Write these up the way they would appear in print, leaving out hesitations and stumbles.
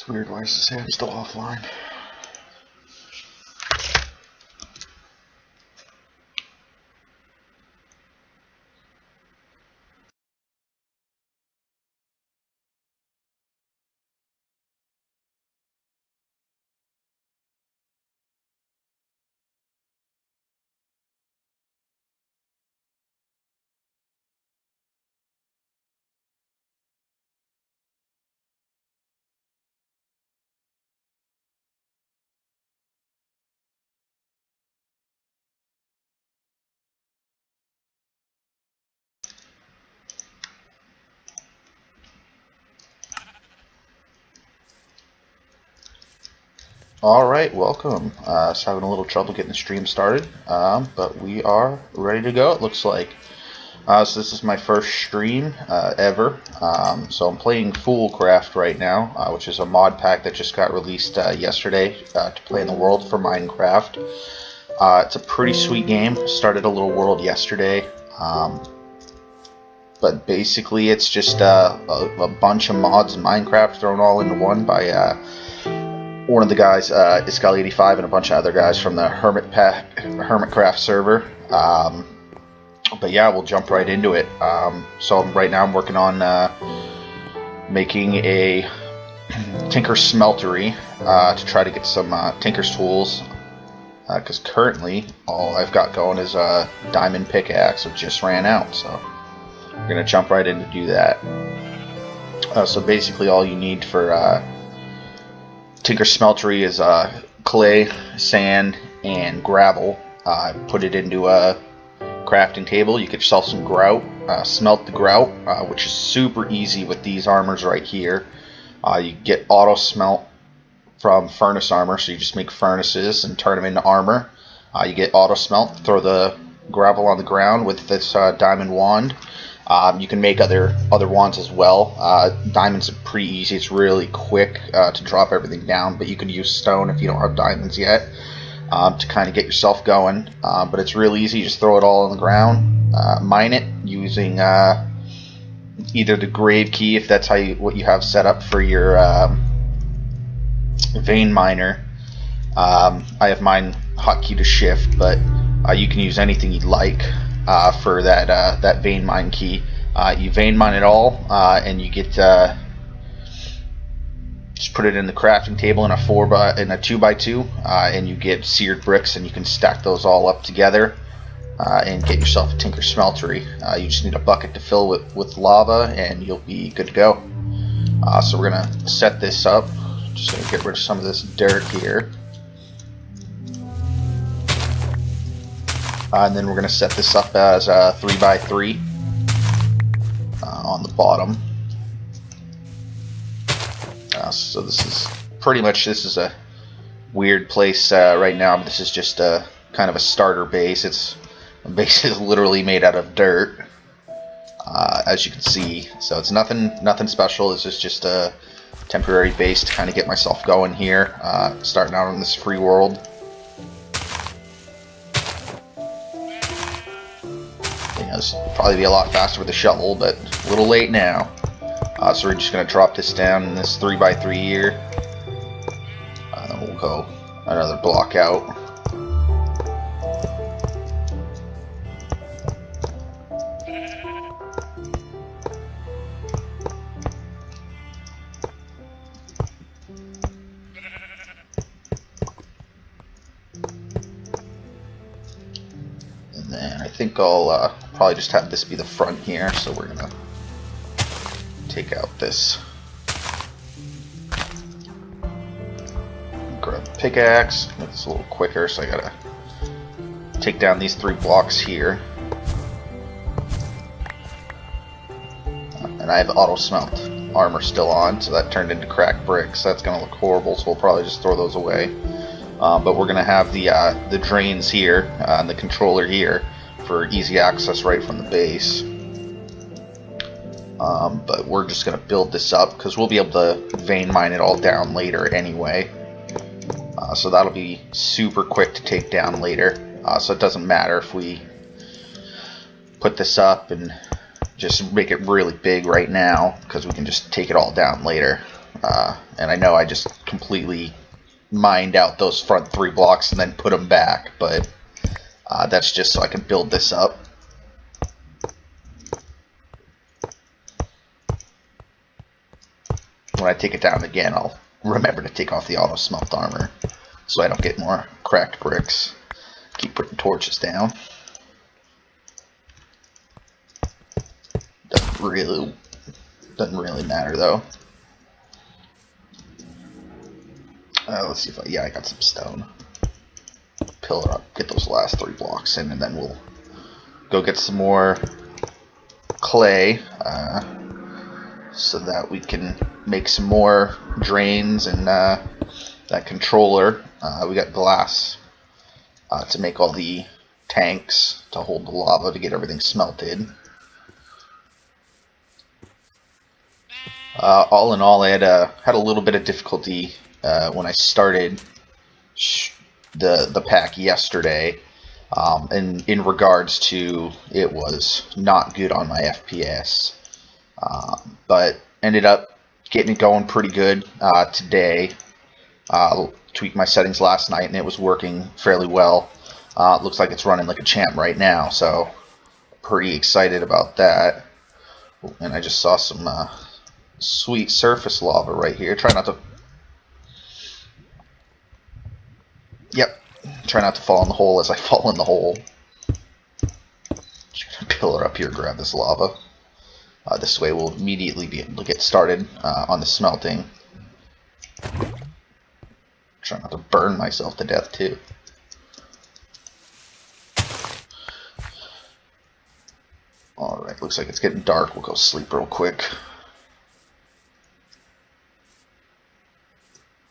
It's weird, why does it say I'm still offline? Alright, welcome. Just having a little trouble getting the stream started, but we are ready to go, it looks like. So this is my first stream ever. So I'm playing FoolCraft right now, which is a mod pack that just got released yesterday to play in the world for Minecraft. It's a pretty sweet game. Started a little world yesterday. But basically it's just a bunch of mods in Minecraft thrown all into one by one of the guys, Iscal85, and a bunch of other guys from the Hermitcraft server. But yeah, we'll jump right into it. So right now I'm working on making a Tinker Smeltery to try to get some Tinker's tools. Because currently all I've got going is a diamond pickaxe, which just ran out. So we're going to jump right in to do that. So basically all you need for Tinker Smeltery is clay, sand, and gravel. Put it into a crafting table. You get yourself some grout. Smelt the grout, which is super easy with these armors right here. You get auto smelt from furnace armor, so you just make furnaces and turn them into armor. You get auto smelt. Throw the gravel on the ground with this diamond wand. You can make other wands as well. Diamonds are pretty easy. It's really quick to drop everything down, but you could use stone if you don't have diamonds yet to kind of get yourself going. But it's real easy. You just throw it all on the ground, mine it using either the grave key, if that's what you have set up for your vein miner. I have mine hotkey to shift, but you can use anything you'd like. For that vein mine key. You vein mine it all, and you get just put it in the crafting table in a 2x2, and you get seared bricks, and you can stack those all up together and get yourself a Tinker Smeltery. You just need a bucket to fill with lava, and you'll be good to go. So we're gonna set this up. Just gonna get rid of some of this dirt here. And then we're going to set this up as a 3x3 on the bottom. So this is pretty much, this is a weird place right now, but this is just a kind of a starter base. It's basically literally made out of dirt, as you can see. So it's nothing special. This is just a temporary base to kind of get myself going here, starting out in this free world. This will probably be a lot faster with a shovel, but a little late now. So we're just going to drop this down in this 3x3 here. Then we'll go another block out. And then I think I'll probably just have this be the front here, so we're gonna take out this, grab the pickaxe, make this a little quicker, so I gotta take down these 3 blocks here. And I have auto smelt armor still on, so that turned into cracked bricks. That's gonna look horrible, so we'll probably just throw those away. But we're gonna have the drains here, and the controller here, for easy access right from the base. But we're just going to build this up because we'll be able to vein mine it all down later anyway. So that'll be super quick to take down later. So it doesn't matter if we put this up and just make it really big right now, because we can just take it all down later. and I know I just completely mined out those front 3 blocks and then put them back, but that's just so I can build this up. When I take it down again, I'll remember to take off the auto smelt armor so I don't get more cracked bricks. Keep putting torches down. Doesn't really matter though. Let's see if I got some stone. Pillar up, get those last 3 blocks in, and then we'll go get some more clay so that we can make some more drains and that controller. We got glass to make all the tanks to hold the lava to get everything smelted. All in all, I had a little bit of difficulty when I started the pack yesterday, and in regards to it was not good on my FPS, but ended up getting it going pretty good today. Tweaked my settings last night and it was working fairly well. Looks like it's running like a champ right now, so pretty excited about that. And I just saw some sweet surface lava right here. Try not to fall in the hole as I fall in the hole. Just gonna pillar up here, grab this lava. This way we'll immediately be able to get started on the smelting. Try not to burn myself to death too. Alright, looks like it's getting dark. We'll go sleep real quick.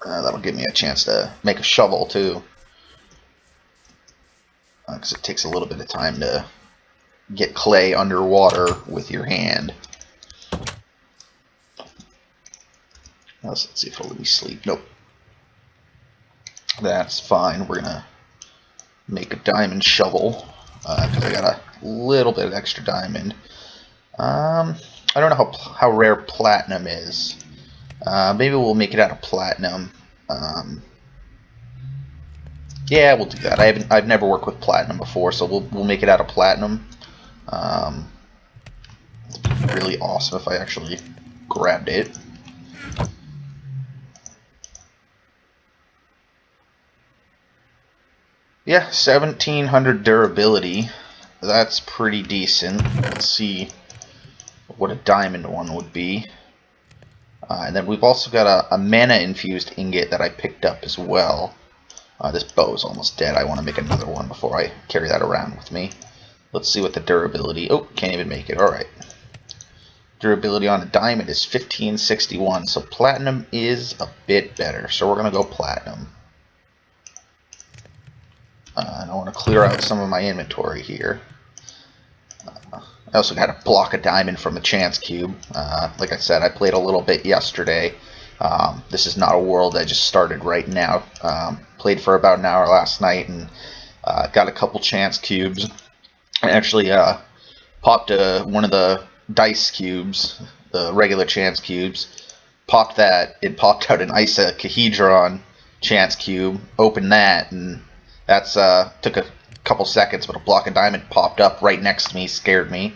That'll give me a chance to make a shovel too. Because it takes a little bit of time to get clay underwater with your hand. Let's see if it'll let me sleep. Nope. That's fine. We're gonna make a diamond shovel because I got a little bit of extra diamond. I don't know how rare platinum is. Maybe we'll make it out of platinum. Yeah, we'll do that. I've never worked with platinum before, so we'll make it out of platinum. It'd be really awesome if I actually grabbed it. Yeah, 1700 durability. That's pretty decent. Let's see what a diamond one would be. And then we've also got a mana infused ingot that I picked up as well. This bow is almost dead. I want to make another one before I carry that around with me. Let's see what the durability... Oh, can't even make it. Alright. Durability on a diamond is 1561, so platinum is a bit better. So we're going to go platinum. And I want to clear out some of my inventory here. I also got a block of diamond from a chance cube. Like I said, I played a little bit yesterday. This is not a world I just started right now. Played for about an hour last night and got a couple chance cubes. I actually popped one of the dice cubes, the regular chance cubes. Popped that. It popped out an icosahedron chance cube. Opened that, and that's took a couple seconds, but a block of diamond popped up right next to me. Scared me.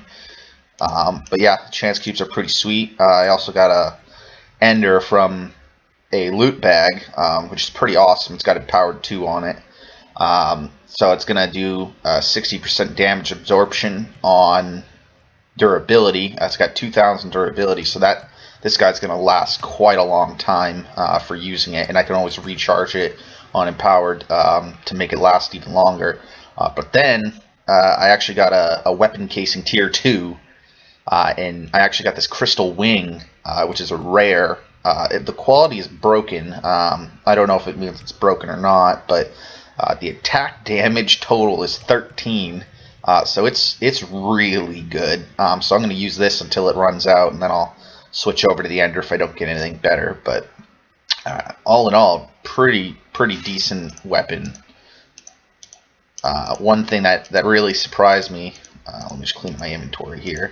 But yeah, chance cubes are pretty sweet. I also got a ender from a loot bag, which is pretty awesome. It's got a powered 2 on it. So it's going to do 60% damage absorption on durability. It's got 2000 durability, so this guy's going to last quite a long time for using it, and I can always recharge it on empowered to make it last even longer. But then I actually got a weapon casing tier 2, and I actually got this crystal wing, which is a rare. The quality is broken. I don't know if it means it's broken or not, but the attack damage total is 13, so it's really good. So I'm going to use this until it runs out, and then I'll switch over to the ender if I don't get anything better. But all in all, pretty decent weapon. One thing that really surprised me, let me just clean my inventory here.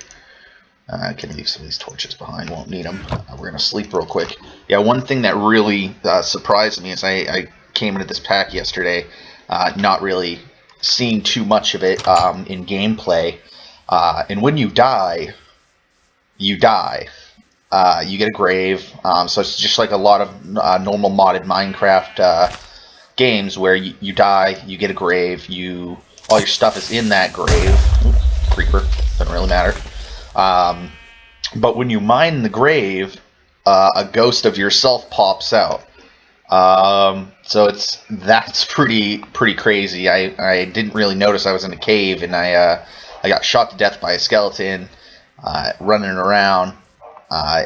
I can leave some of these torches behind, won't need them. We're going to sleep real quick. Yeah, one thing that really surprised me is I came into this pack yesterday not really seeing too much of it in gameplay. And when you die, you die. You get a grave. So it's just like a lot of normal modded Minecraft games where you die, you get a grave, all your stuff is in that grave. Ooh, creeper, doesn't really matter. But when you mine the grave, a ghost of yourself pops out. So that's pretty crazy. I didn't really notice I was in a cave, and I got shot to death by a skeleton running around.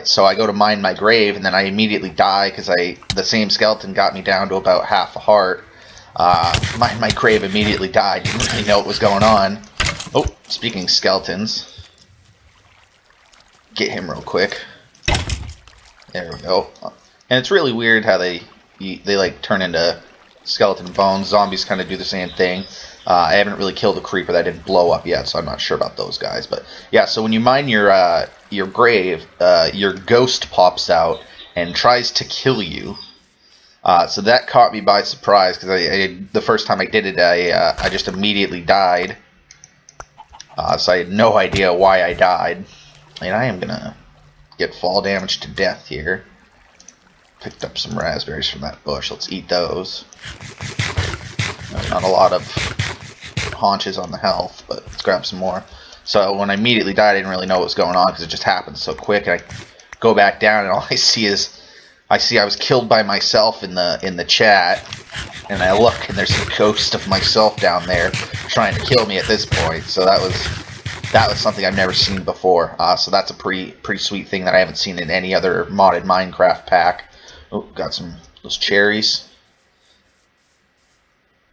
So I go to mine my grave, and then I immediately die because the same skeleton got me down to about half a heart. Mined my grave, immediately died. Didn't really know what was going on. Oh, speaking of skeletons, get him real quick. There we go. And it's really weird how they like turn into skeleton bones. Zombies kind of do the same thing. I haven't really killed a creeper that didn't blow up yet, so I'm not sure about those guys. But yeah, so when you mine your grave, your ghost pops out and tries to kill you. So that caught me by surprise because the first time I did it, I just immediately died. So I had no idea why I died. And I am gonna get fall damage to death here. Picked up some raspberries from that bush. Let's eat those. There's not a lot of haunches on the health, but let's grab some more. So when I immediately died, I didn't really know what was going on because it just happened so quick. And I go back down, and all I see I was killed by myself in the chat, and I look, and there's a ghost of myself down there trying to kill me at this point. So that was something I've never seen before. So that's a pretty sweet thing that I haven't seen in any other modded Minecraft pack. Oh, got those cherries.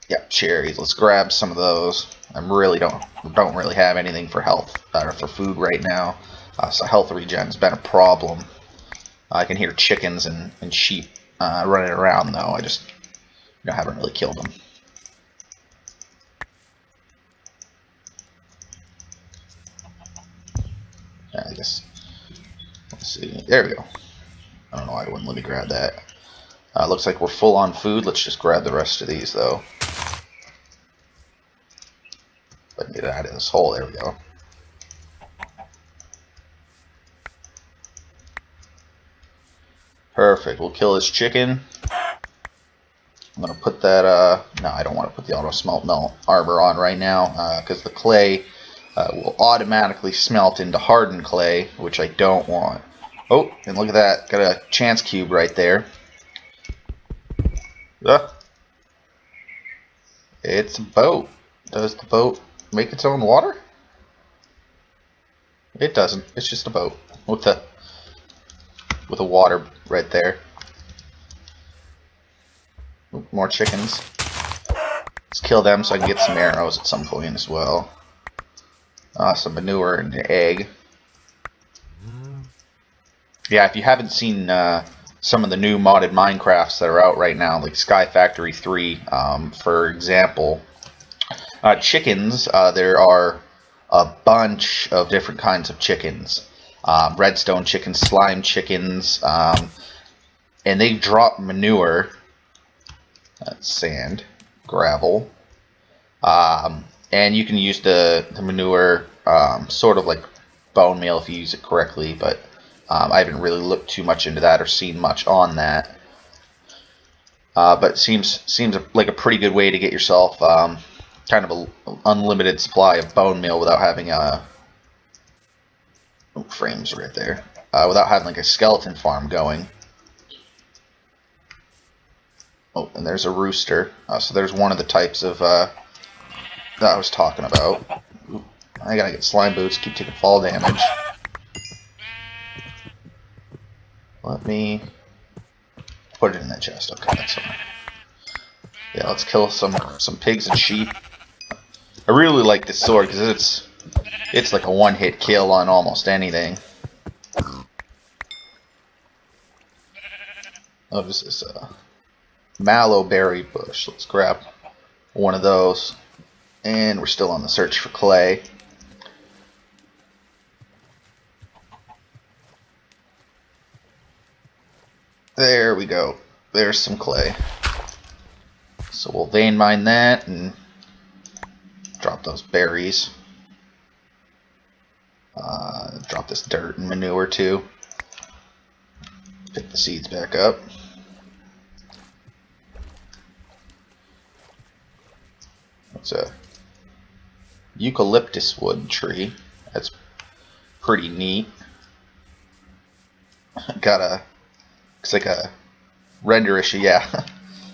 Yep, cherries. Let's grab some of those. I really don't really have anything for health or for food right now. So health regen's been a problem. I can hear chickens and sheep running around though. I just haven't really killed them. Yeah, I guess. Let's see. There we go. I don't know why it wouldn't let me grab that. Looks like we're full on food. Let's just grab the rest of these though. Let me get it out of this hole. There we go. Perfect. We'll kill this chicken. I'm going to put that, no, I don't want to put the auto smelt melt armor on right now, because the clay will automatically smelt into hardened clay, which I don't want. Oh, and look at that. Got a chance cube right there. It's a boat. Does the boat make its own water? It doesn't. It's just a boat with a water right there. Ooh, more chickens. Let's kill them so I can get some arrows at some point as well. Some manure and an egg. Yeah, if you haven't seen some of the new modded Minecrafts that are out right now, like Sky Factory 3, for example, chickens, there are a bunch of different kinds of chickens. Redstone chickens, slime chickens, and they drop manure, sand, gravel, and you can use the manure sort of like bone meal if you use it correctly, but I haven't really looked too much into that or seen much on that. But it seems like a pretty good way to get yourself kind of an unlimited supply of bone meal without having a frames right there, without having like a skeleton farm going. Oh, and there's a rooster. So there's one of the types of that I was talking about. Ooh, I gotta get slime boots. Keep taking fall damage. Let me put it in that chest. Okay, that's fine. Yeah, let's kill some pigs and sheep. I really like this sword because it's like a one-hit kill on almost anything. Oh, this is a mallow berry bush. Let's grab one of those. And we're still on the search for clay. there's some clay. So we'll vein mine that and drop those berries. Drop this dirt and manure too. Pick the seeds back up. It's a eucalyptus wood tree. That's pretty neat. Looks like a render issue, yeah. I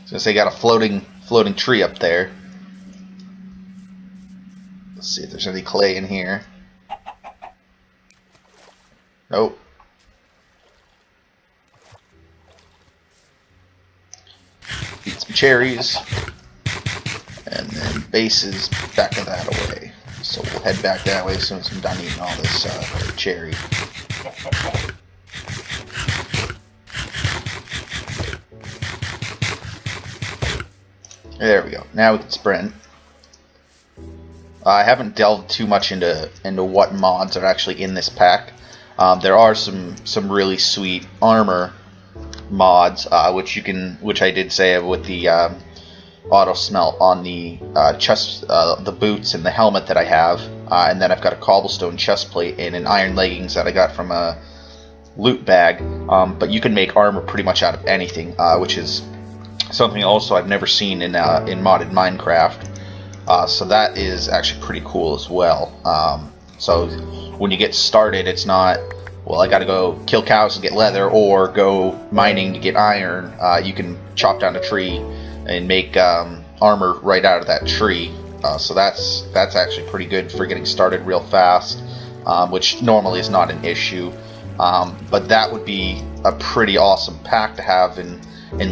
was gonna say got a floating tree up there. Let's see if there's any clay in here. Nope. Eat some cherries. And then bases back of that away. So we'll head back that way as soon as I'm done eating all this cherry. There we go. Now we can sprint. I haven't delved too much into what mods are actually in this pack. There are some really sweet armor mods, which I did say with the auto smelt on the chest, the boots and the helmet that I have, and then I've got a cobblestone chest plate and an iron leggings that I got from a loot bag. But you can make armor pretty much out of anything, which is something also I've never seen in modded Minecraft. So that is actually pretty cool as well. So when you get started, it's not, well, I gotta go kill cows and get leather or go mining to get iron. You can chop down a tree and make armor right out of that tree. So that's actually pretty good for getting started real fast, which normally is not an issue. But that would be a pretty awesome pack to have in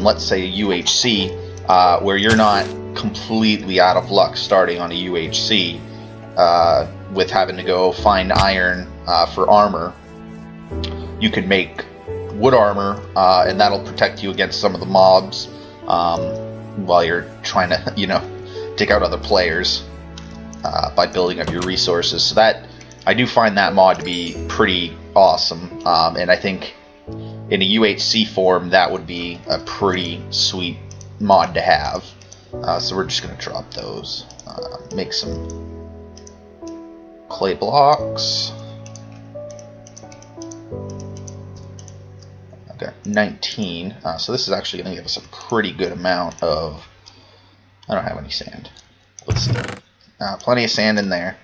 let's say a UHC, where you're not completely out of luck starting on a UHC with having to go find iron for armor. You can make wood armor, and that'll protect you against some of the mobs while you're trying to, take out other players by building up your resources. So that, I do find that mod to be pretty awesome, and I think in a UHC form that would be a pretty sweet mod to have. So we're just going to drop those, make some clay blocks. I've got 19, so this is actually going to give us a pretty good amount of, I don't have any sand. Let's see. Plenty of sand in there.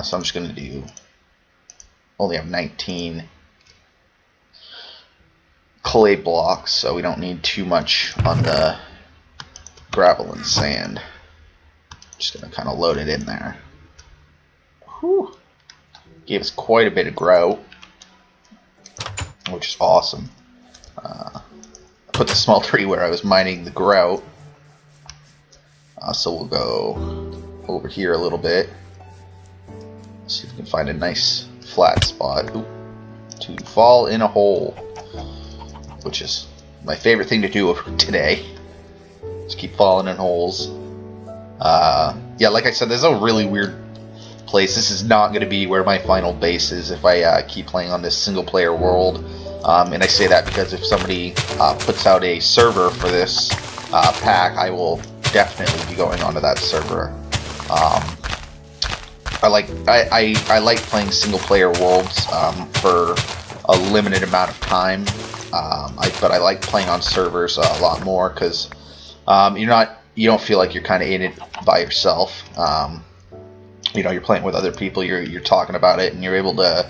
So I'm just going to do, only have 19 clay blocks, so we don't need too much on the gravel and sand. Just going to kind of load it in there. Whew. Gave us quite a bit of grout, which is awesome. Put the small tree where I was mining the grout. So we'll go over here a little bit. See if we can find a nice flat spot to fall in a hole, which is my favorite thing to do today. Just keep falling in holes. Yeah, like I said, this is a really weird place. This is not going to be where my final base is if I keep playing on this single player world. And I say that because if somebody puts out a server for this pack, I will definitely be going onto that server. I like playing single player worlds for a limited amount of time, but I like playing on servers a lot more because you don't feel like you're kind of in it by yourself. You're playing with other people, you're talking about it, and you're able to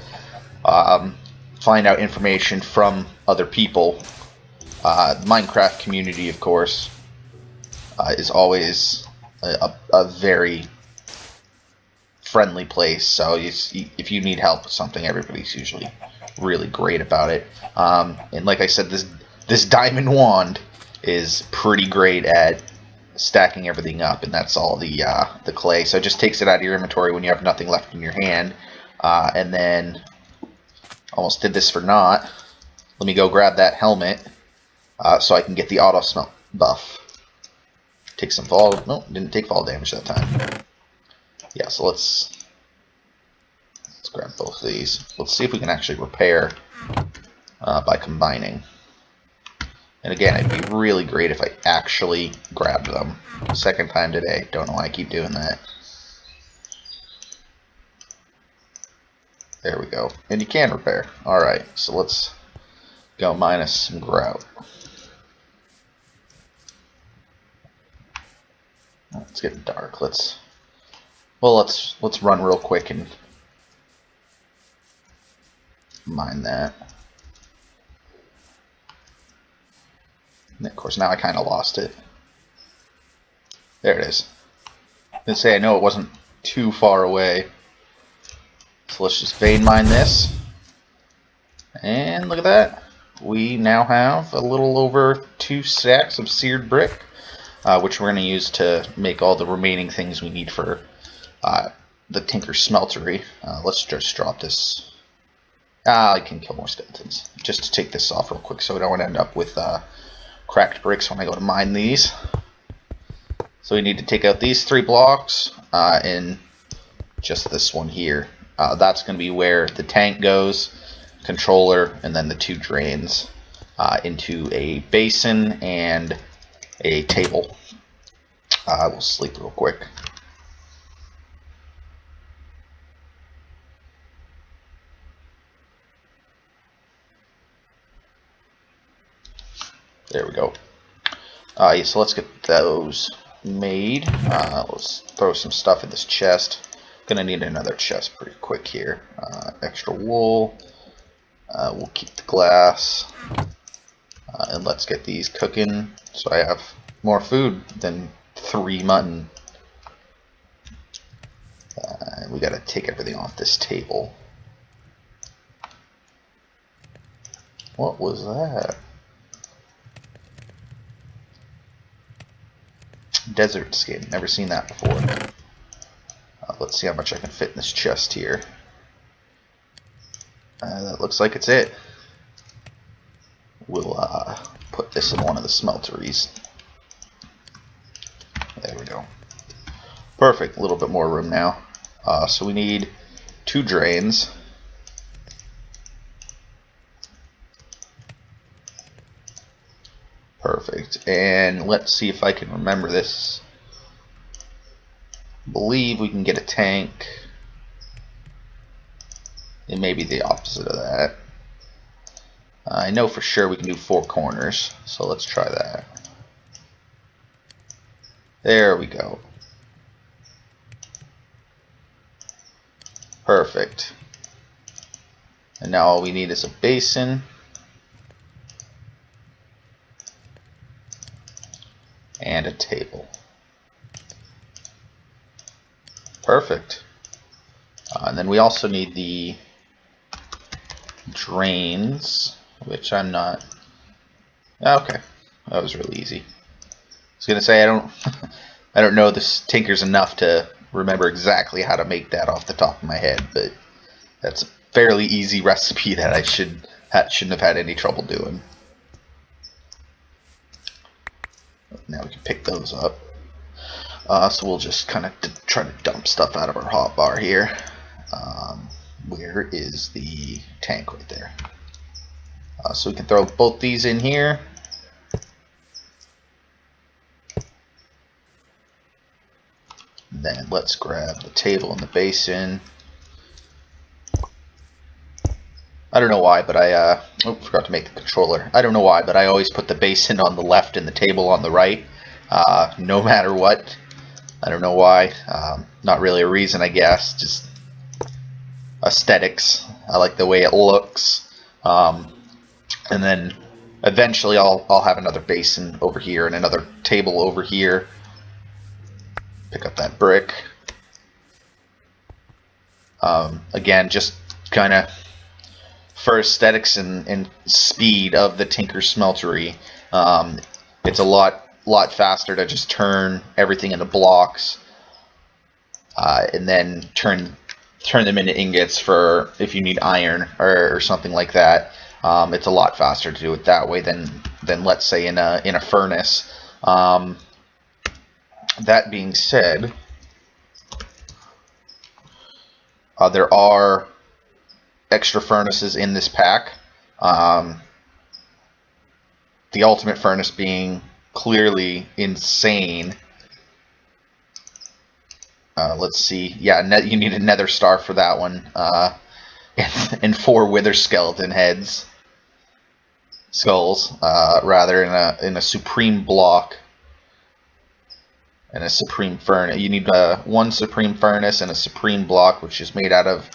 find out information from other people. The Minecraft community, of course, is always a very friendly place. So if you need help with something, everybody's usually really great about it. And like I said, this diamond wand is pretty great at stacking everything up, and that's all the clay. So it just takes it out of your inventory when you have nothing left in your hand. And then almost did this for naught. Let me go grab that helmet so I can get the auto smelt buff. Take some fall. No, didn't take fall damage that time. Yeah, so let's grab both of these. Let's see if we can actually repair by combining. And again, it'd be really great if I actually grabbed them. Second time today. Don't know why I keep doing that. There we go. And you can repair. Alright, so let's go minus some grout. It's getting dark. Let's run real quick and mine that. And of course, now I kind of lost it. There it is. Let's say I know it wasn't too far away. So let's just vein mine this. And look at that. We now have a little over 2 stacks of seared brick, which we're going to use to make all the remaining things we need for the Tinker Smeltery. Let's just drop this. I can kill more skeletons. Just to take this off real quick so we don't end up with cracked bricks when I go to mine these. So we need to take out these 3 blocks and just this one here. That's going to be where the tank goes, controller, and then the 2 drains into a basin and a table. I will sleep real quick. There we go. Yeah, so let's get those made. Let's throw some stuff in this chest. Gonna need another chest pretty quick here. Extra wool. We'll keep the glass. And let's get these cooking so I have more food than 3 mutton. We gotta take everything off this table. What was that? Desert skin. Never seen that before. Let's see how much I can fit in this chest here. That looks like it's it. We'll put this in one of the smelteries. There we go. Perfect. A little bit more room now. So we need 2 drains. Perfect. And let's see if I can remember this. I believe we can get a tank. It may be the opposite of that. I know for sure we can do 4 corners, so let's try that. There we go. Perfect. And now all we need is a basin. And a table. Perfect. And then we also need the drains, which I'm not. Okay, that was really easy. I was gonna say I don't know this Tinker's enough to remember exactly how to make that off the top of my head, but that's a fairly easy recipe that I shouldn't have had any trouble doing. Now we can pick those up. So we'll just kind of try to dump stuff out of our hotbar here. Where is the tank? Right there. So we can throw both these in here. Then let's grab the table and the basin. I don't know why, but I forgot to make the controller. I don't know why, but I always put the basin on the left and the table on the right, no matter what. I don't know why. Not really a reason, I guess. Just aesthetics. I like the way it looks. And then eventually I'll have another basin over here and another table over here. Pick up that brick. Again, just kind of for aesthetics and speed of the Tinker Smeltery. It's a lot faster to just turn everything into blocks and then turn them into ingots for if you need iron or something like that. It's a lot faster to do it that way than let's say in a furnace. That being said, there are extra furnaces in this pack. The ultimate furnace being clearly insane. Let's see. Yeah, you need a nether star for that one. And 4 wither skeleton skulls, rather, in a supreme block and a supreme furnace. You need 1 supreme furnace and a supreme block, which is made out of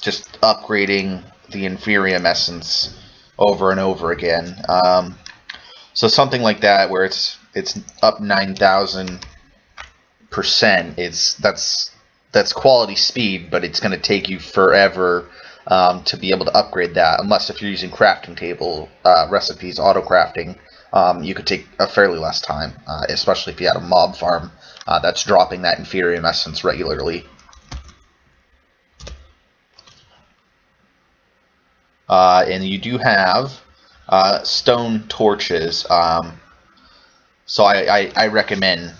just upgrading the inferium essence over and over again. So something like that, where it's up 9,000%. That's quality speed, but it's going to take you forever to be able to upgrade that, unless if you're using crafting table recipes, auto crafting. You could take a fairly less time, especially if you had a mob farm that's dropping that inferium essence regularly. And you do have stone torches, so I recommend,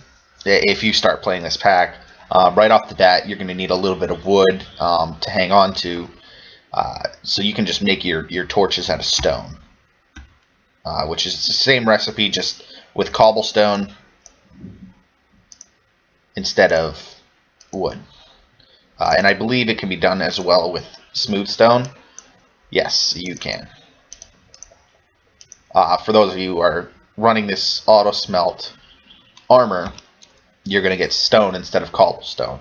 if you start playing this pack, right off the bat, you're going to need a little bit of wood to hang on to, so you can just make your torches out of stone, which is the same recipe, just with cobblestone instead of wood. And I believe it can be done as well with smooth stone. Yes, you can. For those of you who are running this auto smelt armor, you're going to get stone instead of cobblestone.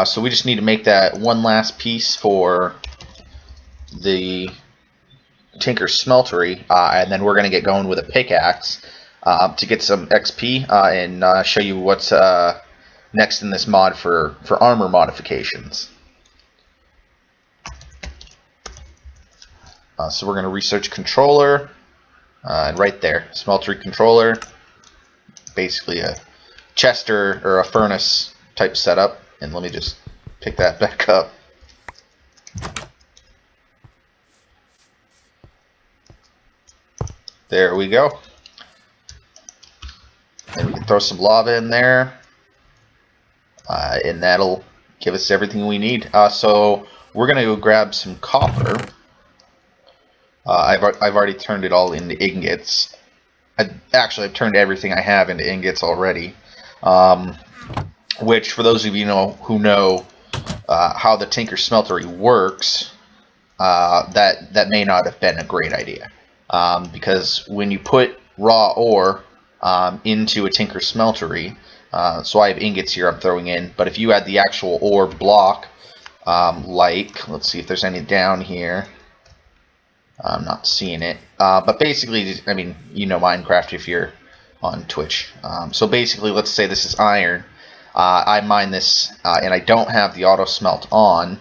So we just need to make that one last piece for the Tinker Smeltery, and then we're going to get going with a pickaxe to get some XP and show you what's next in this mod for armor modifications. So we're going to research controller, and right there, smeltery controller, basically a chester or a furnace type setup. And let me just pick that back up. There we go. And we can throw some lava in there, and that'll give us everything we need. So we're going to go grab some copper. I've already turned it all into ingots. I've turned everything I have into ingots already. Which, for those of you who know how the Tinker Smeltery works, that may not have been a great idea. Because when you put raw ore into a Tinker Smeltery, so I have ingots here I'm throwing in, but if you add the actual ore block, let's see if there's any down here. I'm not seeing it. But basically, I mean, you know Minecraft if you're on Twitch. So basically, let's say this is iron. I mine this, and I don't have the auto smelt on.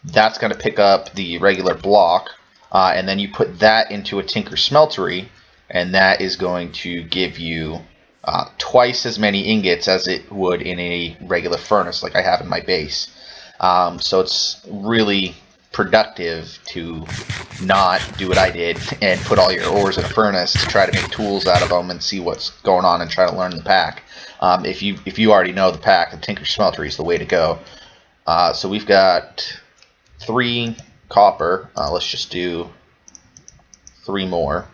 That's going to pick up the regular block, and then you put that into a Tinker Smeltery, and that is going to give you twice as many ingots as it would in a regular furnace like I have in my base. So it's really productive to not do what I did and put all your ores in a furnace to try to make tools out of them and see what's going on and try to learn the pack. If you already know the pack, the Tinker Smeltery is the way to go. So we've got 3 copper. Let's just do 3 more.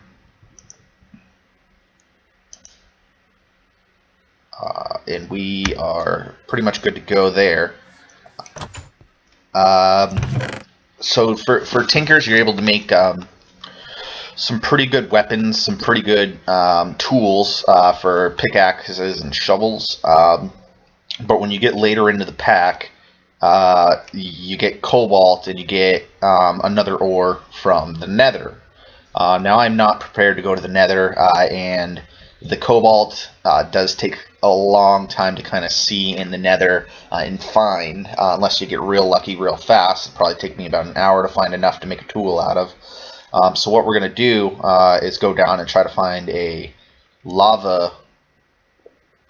And we are pretty much good to go there. So for Tinkers, you're able to make some pretty good weapons, some pretty good tools for pickaxes and shovels. But when you get later into the pack, you get cobalt and you get another ore from the nether. Now I'm not prepared to go to the nether, and the cobalt does take a long time to kind of see in the nether and find, unless you get real lucky real fast. It'll probably take me about an hour to find enough to make a tool out of. So what we're going to do is go down and try to find a lava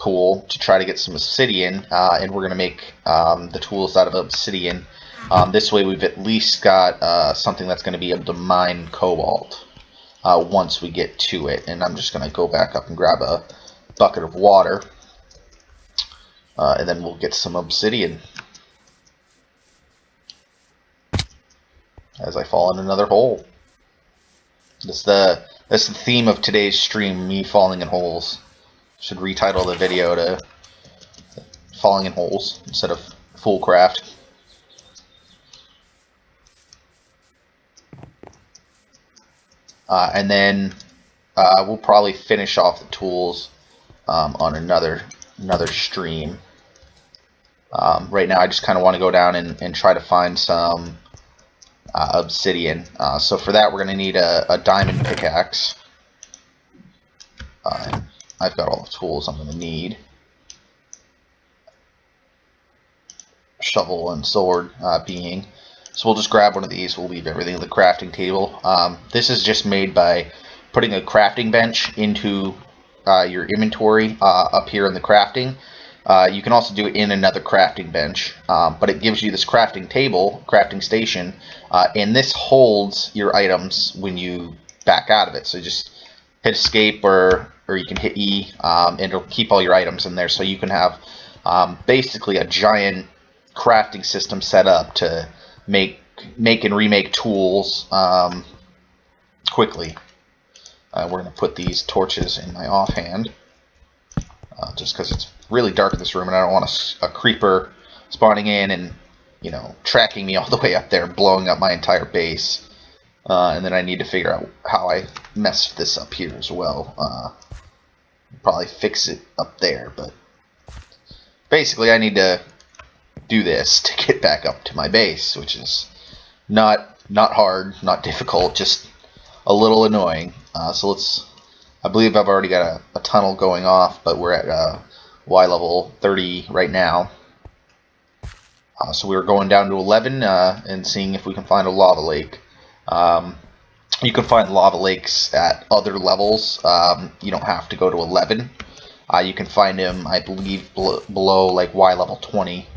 pool to try to get some obsidian, and we're going to make the tools out of obsidian. This way we've at least got something that's going to be able to mine cobalt once we get to it. And I'm just going to go back up and grab a bucket of water, and then we'll get some obsidian. as I fall in another hole. That's the theme of today's stream, me falling in holes. Should retitle the video to Falling in Holes instead of FoolCraft. And then we'll probably finish off the tools on another stream. Right now I just kind of want to go down and try to find some obsidian. So for that we're going to need a diamond pickaxe. I've got all the tools I'm going to need. Shovel and sword being. So we'll just grab one of these. We'll leave everything at the crafting table. This is just made by putting a crafting bench into your inventory up here in the crafting. You can also do it in another crafting bench, but it gives you this crafting table, crafting station, and this holds your items when you back out of it. So just hit escape or you can hit E, and it'll keep all your items in there. So you can have basically a giant crafting system set up to make and remake tools quickly. We're going to put these torches in my offhand, just because it's really dark in this room and I don't want a creeper spawning in and, you know, tracking me all the way up there, blowing up my entire base. And then I need to figure out how I messed this up here as well. Probably fix it up there, but basically I need to do this to get back up to my base, which is not hard, not difficult, just a little annoying. So I believe I've already got a tunnel going off, but we're at Y level 30 right now. So we were going down to 11 and seeing if we can find a lava lake. You can find lava lakes at other levels. You don't have to go to 11. You can find them, I believe, below like Y level 20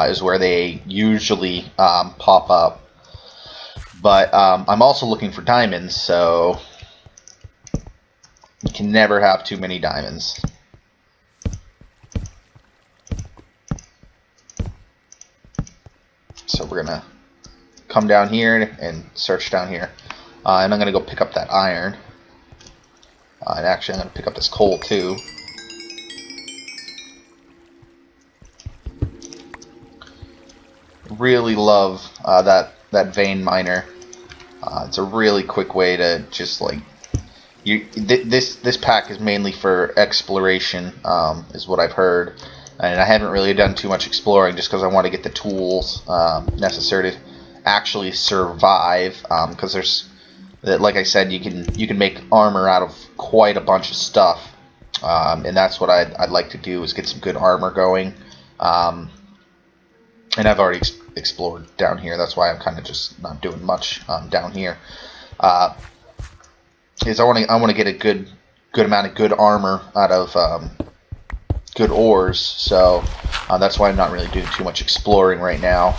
is where they usually pop up. But I'm also looking for diamonds, so you can never have too many diamonds. So we're going to come down here and search down here. And I'm going to go pick up that iron. And actually I'm going to pick up this coal too. Really love that vein miner. It's a really quick way to just like this pack is mainly for exploration, is what I've heard, and I haven't really done too much exploring just because I want to get the tools necessary to actually survive. Because there's, like I said, you can make armor out of quite a bunch of stuff, and that's what I'd like to do, is get some good armor going. And I've already explored down here. That's why I'm kind of just not doing much down here. Is I want to get a good amount of good armor out of good ores. So that's why I'm not really doing too much exploring right now.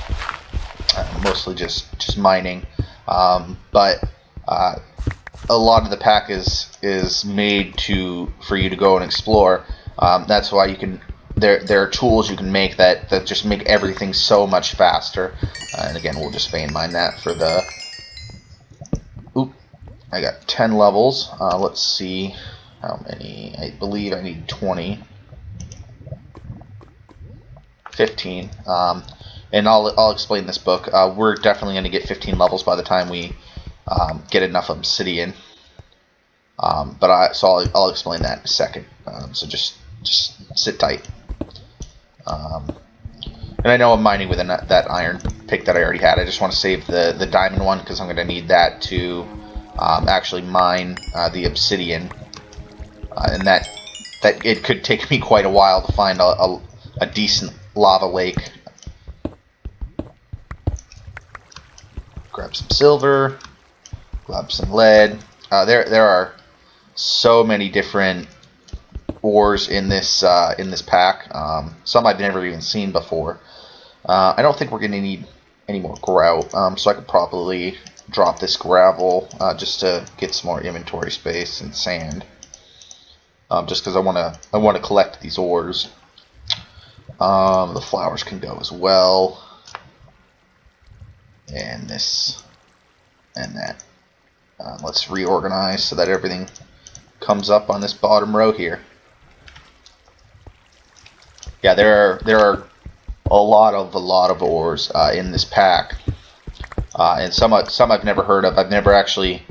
Mostly just mining. But a lot of the pack is made for you to go and explore. That's why you can. There are tools you can make that just make everything so much faster. And again, we'll just vein mine that for the... Oop, I got 10 levels. Let's see how many. I believe I need 20. 15. And I'll explain this book. We're definitely going to get 15 levels by the time we get enough obsidian. But I'll explain that in a second. So just sit tight. And I know I'm mining with that iron pick that I already had. I just want to save the diamond one because I'm going to need that to actually mine the obsidian. And that it could take me quite a while to find a decent lava lake. Grab some silver. Grab some lead. There are so many different ores in this pack. Some I've never even seen before. I don't think we're going to need any more grout, so I could probably drop this gravel just to get some more inventory space and sand. Just because I want to collect these ores. The flowers can go as well, and this and that. Let's reorganize so that everything comes up on this bottom row here. Yeah, there are a lot of ores in this pack, and some I've never heard of. I've never actually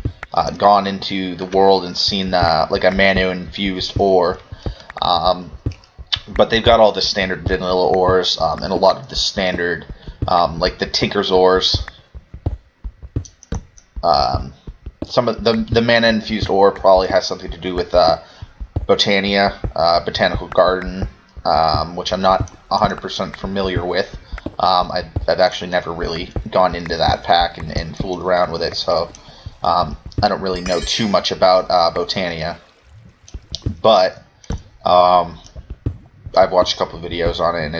gone into the world and seen like a mana infused ore, but they've got all the standard vanilla ores and a lot of the standard like the Tinker's ores. Some of the mana infused ore probably has something to do with Botania, Botanical Garden, which I'm not 100% familiar with. I've actually never really gone into that pack and fooled around with it, so I don't really know too much about Botania. But I've watched a couple of videos on it, and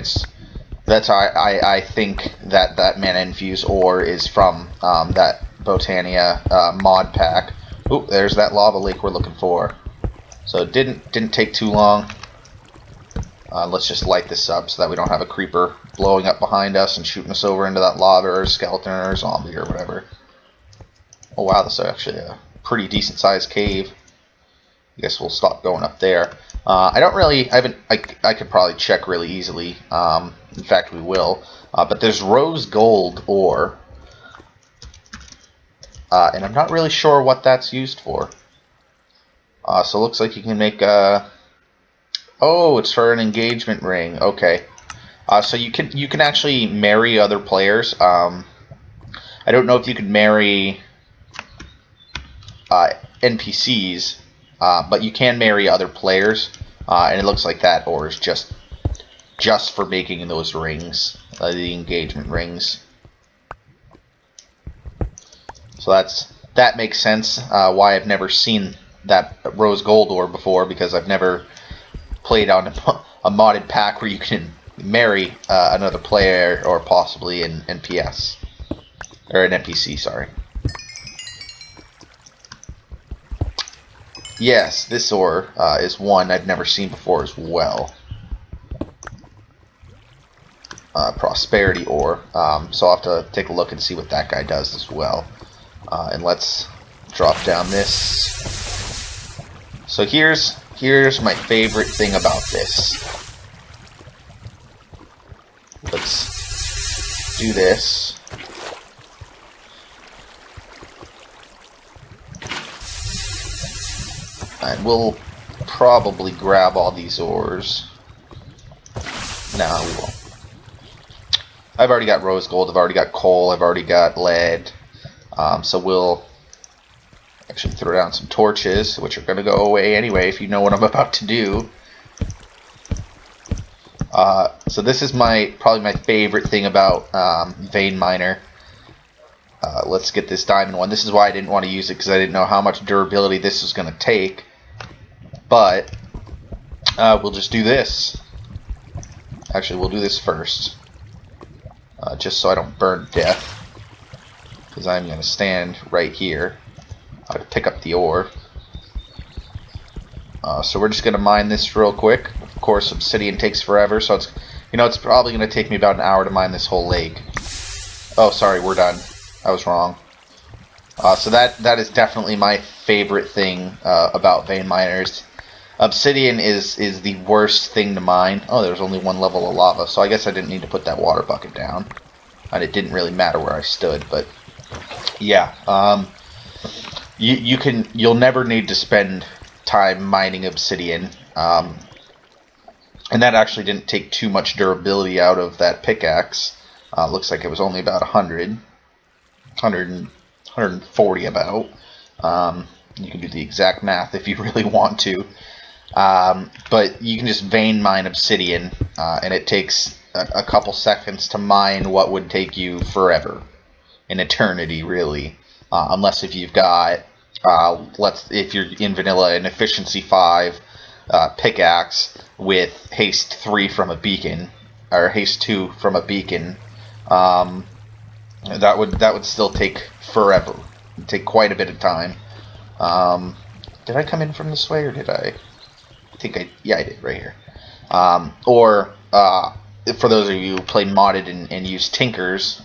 that's how I think that mana infused ore is from that Botania mod pack. Oop, there's that lava lake we're looking for. So it didn't take too long. Let's just light this up so that we don't have a creeper blowing up behind us and shooting us over into that lava or skeleton or zombie or whatever. Oh wow, this is actually a pretty decent sized cave. I guess we'll stop going up there. I could probably check really easily. In fact, we will. But there's rose gold ore. And I'm not really sure what that's used for. So it looks like you can make oh, it's for an engagement ring. Okay. So you can actually marry other players. I don't know if you can marry NPCs, but you can marry other players. And it looks like that ore is just for making those rings, the engagement rings. So that makes sense why I've never seen that rose gold ore before, because I've never played on a modded pack where you can marry another player or possibly an NPS or an NPC. Sorry. Yes, this ore is one I've never seen before as well. Prosperity ore. So I'll have to take a look and see what that guy does as well. And let's drop down this. So here's my favorite thing about this. Let's do this. And we'll probably grab all these ores. No, we won't. I've already got rose gold, I've already got coal, I've already got lead. So we'll actually throw down some torches, which are going to go away anyway if you know what I'm about to do. So this is probably my favorite thing about Vein Miner. Let's get this diamond one. This is why I didn't want to use it, because I didn't know how much durability this was going to take. But we'll just do this. Actually, we'll do this first. Just so I don't burn to death. Because I'm going to stand right here to pick up the ore. So we're just going to mine this real quick. Of course, obsidian takes forever, so it's probably going to take me about an hour to mine this whole lake. Oh, sorry, we're done. I was wrong. So that is definitely my favorite thing about vein miners. Obsidian is the worst thing to mine. Oh, there's only one level of lava, so I guess I didn't need to put that water bucket down. And it didn't really matter where I stood, but yeah. You'll never need to spend time mining obsidian. And that actually didn't take too much durability out of that pickaxe. Looks like it was only about 140 about. You can do the exact math if you really want to. But you can just vein mine obsidian, and it takes a couple seconds to mine what would take you forever. An eternity, really. Unless if you've got, if you're in vanilla, an efficiency 5 pickaxe with haste 3 from a beacon, or haste 2 from a beacon, that would still take forever. It'd take quite a bit of time. Did I come in from this way, or did I? Yeah, I did, right here. For those of you who play modded and use Tinkers,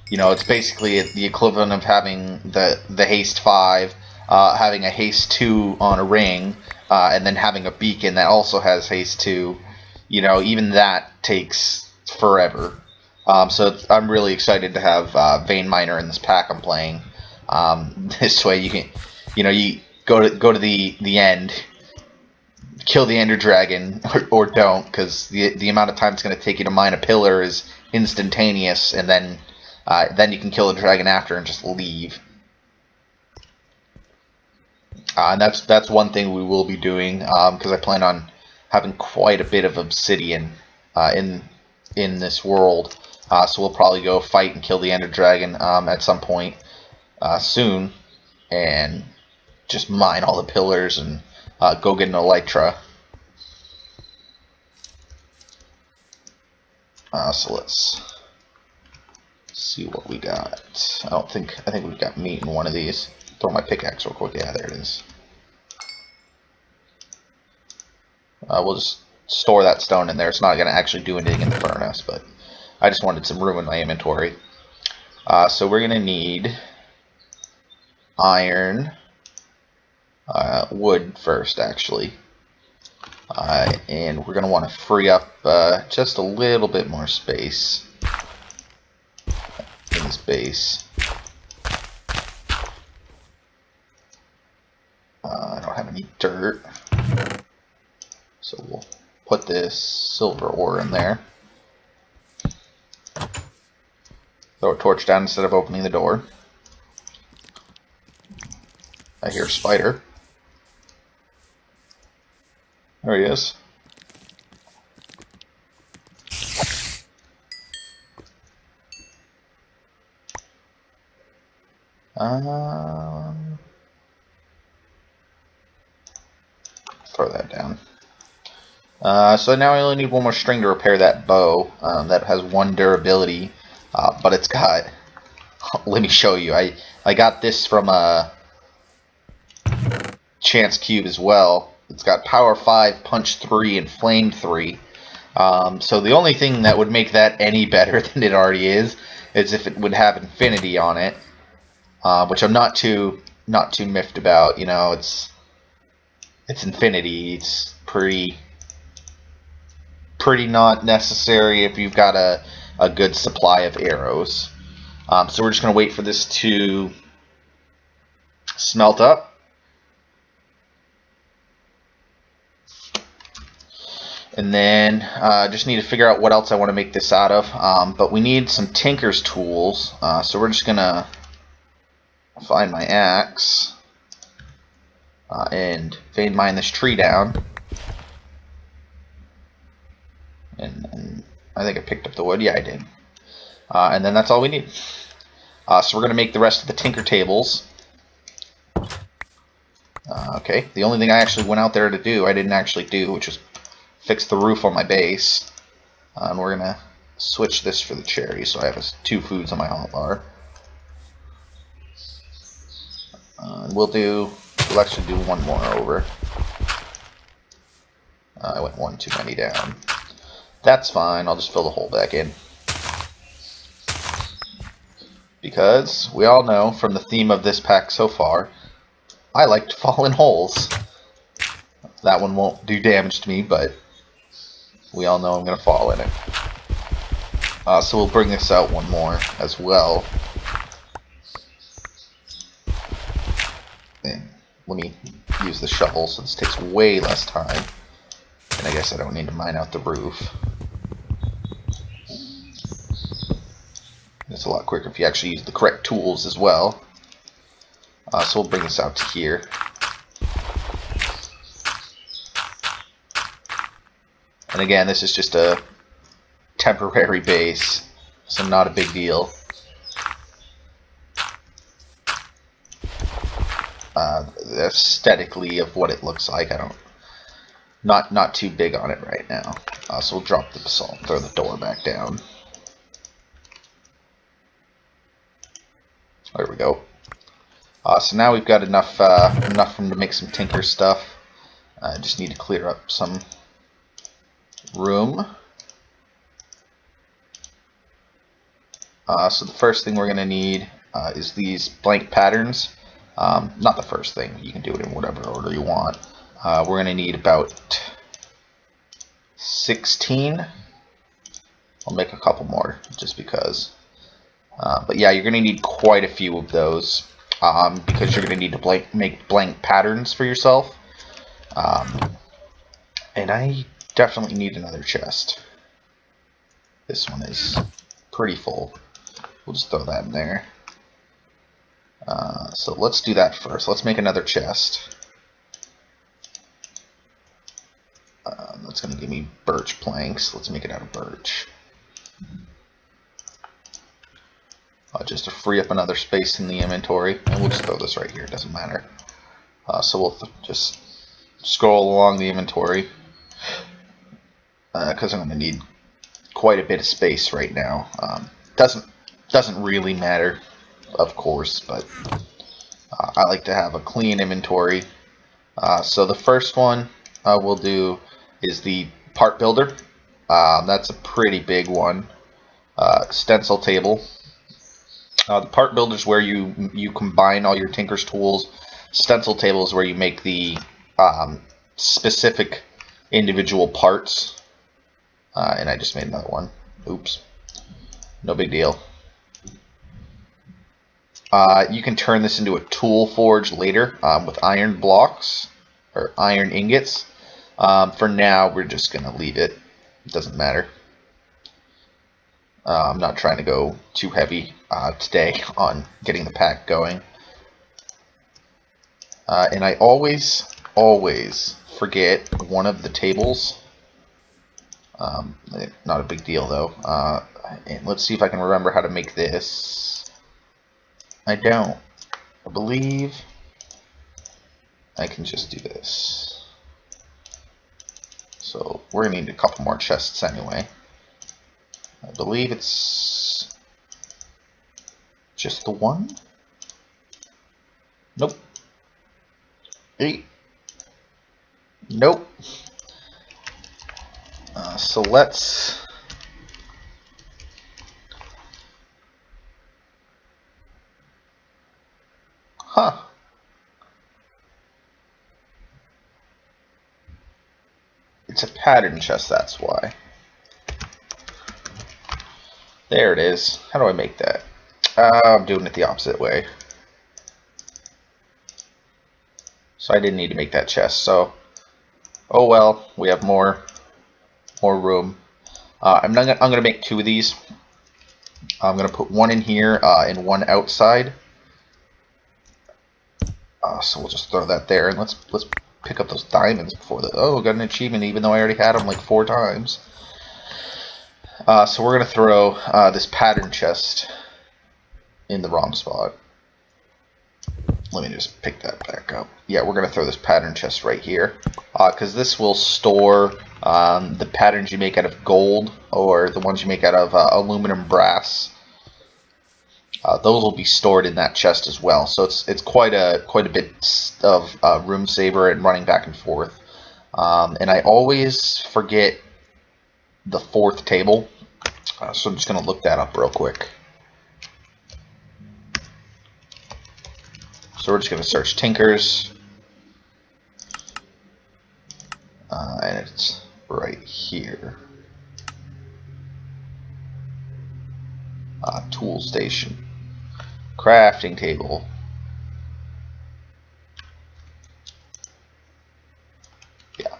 You know, it's basically the equivalent of having the haste 5, having a haste 2 on a ring, and then having a beacon that also has haste 2. You know, even that takes forever. So I'm really excited to have Vein Miner in this pack I'm playing. This way you can, you go to the end, kill the Ender Dragon, or don't, because the amount of time it's going to take you to mine a pillar is instantaneous, and then you can kill the dragon after and just leave. And that's one thing we will be doing, because I plan on having quite a bit of obsidian in this world. So we'll probably go fight and kill the Ender Dragon at some point soon, and just mine all the pillars and go get an Elytra. So let's see what we got. I think we've got meat in one of these. Throw my pickaxe real quick. Yeah, there it is. We'll just store that stone in there. It's not going to actually do anything in the furnace, but I just wanted some room in my inventory. So we're going to need iron, wood first, actually. And we're going to want to free up just a little bit more space in this base. I don't have any dirt, so we'll put this silver ore in there. Throw a torch down instead of opening the door. I hear a spider. There he is. Throw that down. So now I only need one more string to repair that bow. That has 1 durability, but it's got... Let me show you. I got this from a Chance Cube as well. It's got Power 5, Punch 3, and Flame 3. So the only thing that would make that any better than it already is if it would have Infinity on it, which I'm not too miffed about. You know, it's Infinity. It's pretty not necessary if you've got a good supply of arrows. So we're just going to wait for this to smelt up. And then just need to figure out what else I want to make this out of. But we need some tinker's tools. So we're just going to find my axe and vein mine this tree down. And I think I picked up the wood. Yeah, I did. And then that's all we need. So we're going to make the rest of the tinker tables. Okay, the only thing I actually went out there to do, I didn't actually do, which was fix the roof on my base. And we're going to switch this for the cherry, so I have 2 foods on my hotbar. We'll actually do 1 more over. I went 1 too many down. That's fine, I'll just fill the hole back in. Because we all know from the theme of this pack so far, I like to fall in holes. That one won't do damage to me, but we all know I'm going to fall in it. So we'll bring this out 1 more as well. And let me use the shovel so this takes way less time. And I guess I don't need to mine out the roof. It's a lot quicker if you actually use the correct tools as well. So we'll bring this out to here. And again, this is just a temporary base, so not a big deal. Aesthetically of what it looks like, not too big on it right now. So we'll drop the basalt, throw the door back down. There we go. So now we've got enough room to make some tinker stuff. I just need to clear up some room. So the first thing we're going to need is these blank patterns. Not the first thing, you can do it in whatever order you want. We're going to need about 16. I'll make a couple more just because. But yeah, you're going to need quite a few of those because you're going to need to make blank patterns for yourself. And I definitely need another chest. This one is pretty full. We'll just throw that in there. So let's do that first. Let's make another chest. That's going to give me birch planks. Let's make it out of birch. Just to free up another space in the inventory. And we'll just throw this right here. It doesn't matter. So we'll just scroll along the inventory. Because I'm going to need quite a bit of space right now. Doesn't really matter, of course, but I like to have a clean inventory. So the first one we'll do is the part builder. That's a pretty big one. Stencil table. The part builder is where you combine all your tinker's tools. Stencil table is where you make the specific individual parts. And I just made another one. Oops. No big deal. You can turn this into a tool forge later with iron blocks or iron ingots. For now, we're just going to leave it. It doesn't matter. I'm not trying to go too heavy today on getting the pack going. And I always forget one of the tables. Not a big deal though. And let's see if I can remember how to make this. I don't. I believe I can just do this. So we're going to need a couple more chests anyway. I believe it's just the one? Nope. 8. Nope. So let's... Huh. It's a pattern chest, that's why. There it is. How do I make that? I'm doing it the opposite way. So I didn't need to make that chest, so... Oh well, we have more room. I'm gonna make 2 of these. I'm gonna put one in here and one outside. So we'll just throw that there, and let's pick up those diamonds before the... Oh, got an achievement even though I already had them like 4 times. So we're gonna throw this pattern chest in the wrong spot. Let me just pick that back up. Yeah, we're gonna throw this pattern chest right here, because this will store the patterns you make out of gold or the ones you make out of aluminum brass. Those will be stored in that chest as well. So it's quite a bit of room saver and running back and forth. And I always forget the 4th table, so I'm just gonna look that up real quick. So we're just gonna search Tinkers, and it's right here. Tool station, crafting table. Yeah.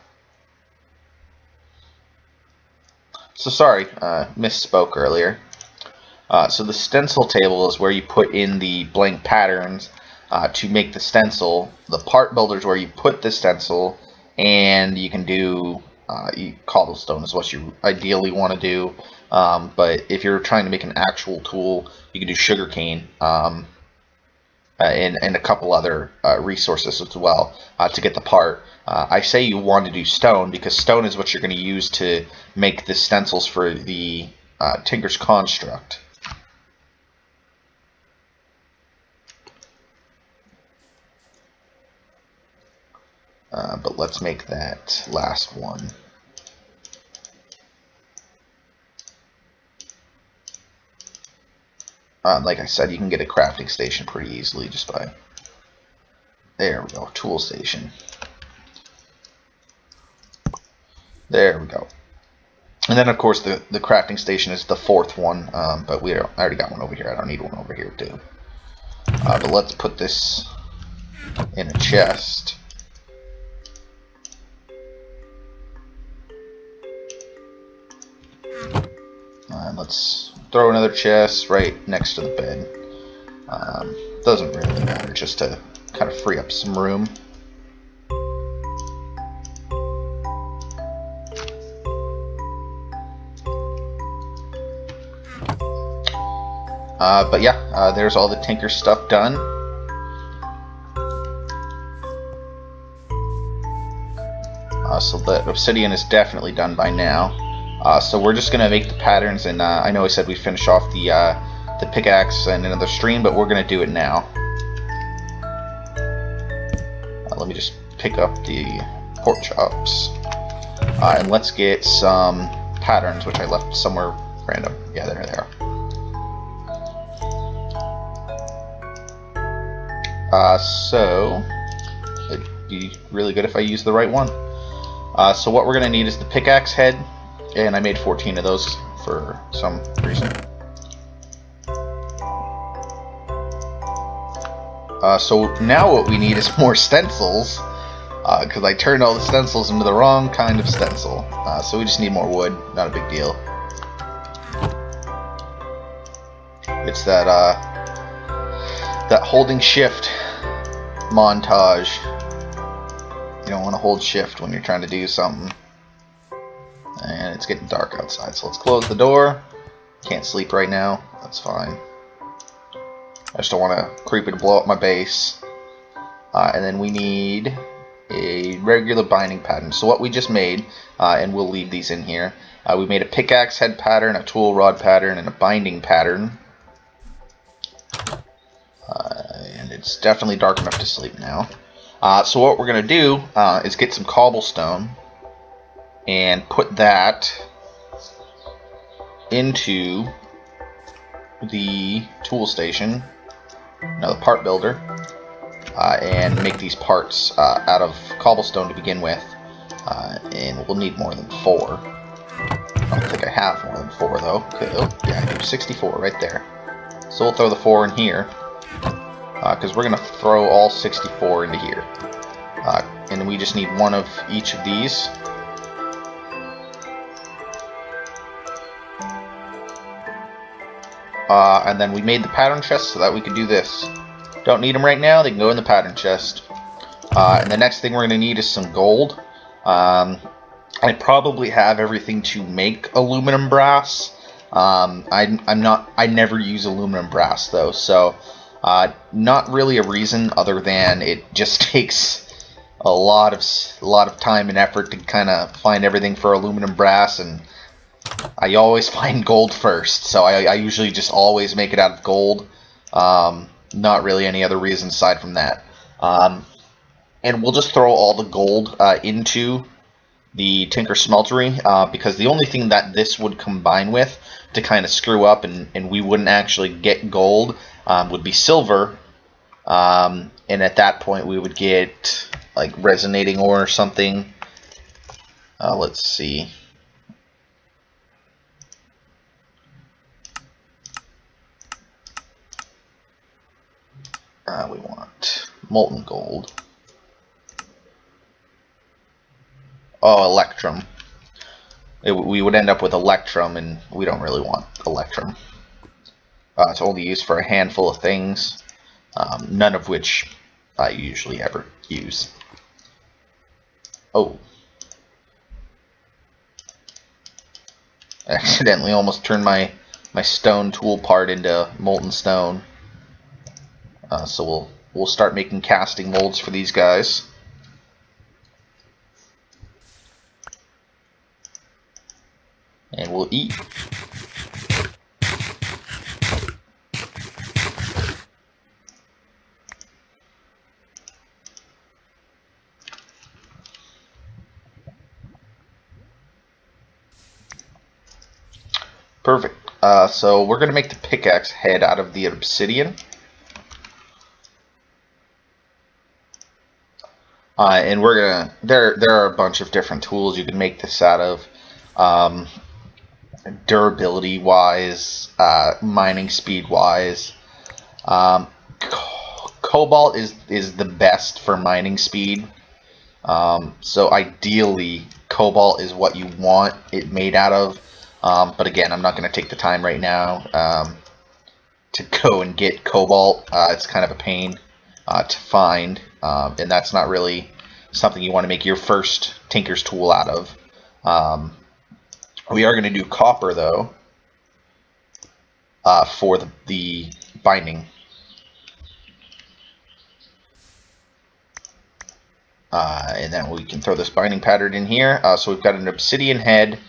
So sorry, misspoke earlier. So the stencil table is where you put in the blank patterns to make the stencil. The part builder is where you put the stencil, and you can do cobblestone is what you ideally want to do. But if you're trying to make an actual tool, you can do sugarcane and a couple other resources as well to get the part. I say you want to do stone because stone is what you're going to use to make the stencils for the Tinker's Construct. But let's make that last one. like I said, you can get a crafting station pretty easily just by... There we go, tool station. There we go. And then, of course, the crafting station is the fourth one, but I already got one over here. I don't need one over here, too. But let's put this in a chest. And let's throw another chest right next to the bed. Doesn't really matter, just to kind of free up some room. But yeah, there's all the tinker stuff done. So the obsidian is definitely done by now. So we're just gonna make the patterns, and I know I said we finish off the pickaxe in another stream, but we're gonna do it now. Let me just pick up the pork chops, and let's get some patterns, which I left somewhere random. Yeah, there they are. So it'd be really good if I use the right one. So what we're going to need is the pickaxe head, and I made 14 of those for some reason. So now what we need is more stencils, because I turned all the stencils into the wrong kind of stencil. So we just need more wood, not a big deal. It's that holding shift montage. You don't want to hold shift when you're trying to do something. And it's getting dark outside, so let's close the door. Can't sleep right now, that's fine. I just don't want to creep and blow up my base. And then we need a regular binding pattern. So what we just made, and we'll leave these in here, we made a pickaxe head pattern, a tool rod pattern, and a binding pattern. And it's definitely dark enough to sleep now. So what we're going to do is get some cobblestone and put that into the tool station, the part builder, and make these parts out of cobblestone to begin with. And we'll need more than 4. I don't think I have more than 4 though. Okay, oh, yeah, I do 64 right there. So we'll throw the 4 in here, because we're going to throw all 64 into here. And we just need one of each of these. And then we made the pattern chest so that we could do this. Don't need them right now, they can go in the pattern chest. And the next thing we're going to need is some gold. I probably have everything to make aluminum brass. I never use aluminum brass though, so not really a reason other than it just takes a lot of time and effort to kind of find everything for aluminum brass, and I always find gold first, so I usually just always make it out of gold. Not really any other reason aside from that. And we'll just throw all the gold into the Tinker Smeltery, because the only thing that this would combine with to kind of screw up and we wouldn't actually get gold would be silver, and at that point we would get like resonating ore or something. Let's see. We want molten gold. Oh, electrum. We would end up with electrum, and we don't really want electrum. It's only used for a handful of things, none of which I usually ever use. Oh. I accidentally almost turned my stone tool part into molten stone. So we'll start making casting molds for these guys. And we'll eat. Perfect. So we're going to make the pickaxe head out of the obsidian. And we're going to, there are a bunch of different tools you can make this out of. Durability wise, mining speed wise. Cobalt is the best for mining speed. So ideally, cobalt is what you want it made out of. But again, I'm not going to take the time right now to go and get cobalt. It's kind of a pain to find, and that's not really something you want to make your first tinker's tool out of. We are going to do copper, though, for the binding. And then we can throw this binding pattern in here. So we've got an obsidian head,